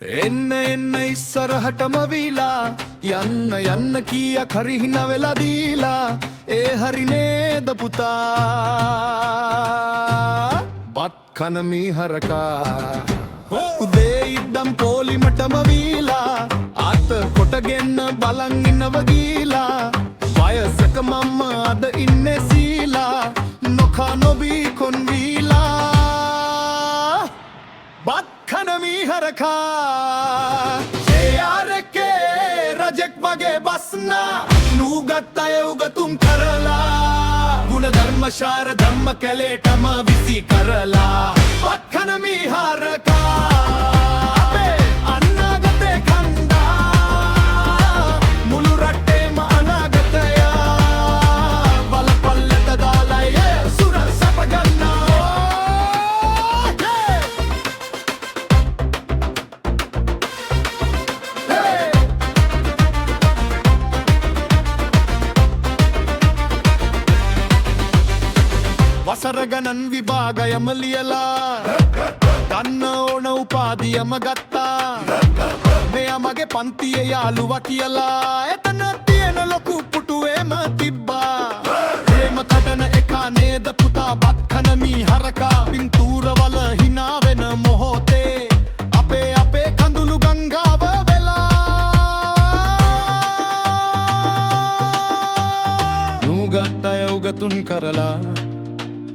එන්න එන්න ඉස්සරහටම වීලා යන්න යන්න කීයක් හරි හින වෙලා දීලා ඒ හරි නේද පුතා බත් කන මීහරකා උදේ ඉද්දම් පොලිමටම වීලා අත කොටගෙන බලන් ඉන්නව ගීලා වයසක මම්ම අද ඉන්නේ සීලා නොකා නොබී කොන් වීලා බත් කන මීහරකා එයාරකේ රජෙක් වගේ බස්නා නූගත් අය උගතුම් කරලා ගුණ ධර්ම ශාර ධම්ම කැලේටම විසි කරලා බත් කන මීහරකා අපේ අනාගතේ කණ්ඩා මුළු රටේම අනාගතයා බලපල්ලට දාලා සුර සැප ගන්නා වසර ගණන් විභාගයම ලියලා ගන්න ඕන උපාධියම ගත්තා මෙයා මගේ පන්තියේ යාළුවා කියලා එතන තියෙන ලොකු පුටුවේම තිබ්බා ප්‍රේම කඩන එක නේද පුතා බත් කන මීහරකා පින්තූරවල hina වෙන මොහොතේ අපේ කඳුළු ගංගාව වෙලා නුගත් අය උගතුන් කරලා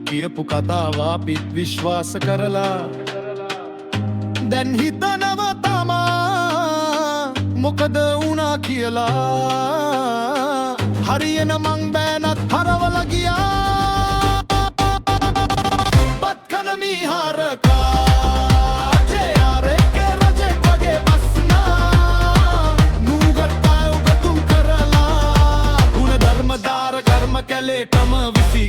කියපු කතාව අපිත් විශ්වාස කරලා දැන් හිතනව තමා මොකද වුණා කියලා හරියන මං බෑනත් හරවල ගියා බත් කන මීහරකා ජයාරේක රජෙක් වගේ බස්නා නුගත් අය උගතුම් කරලා ගුණ ධර්ම දාර කර්ම කැලේටම විසි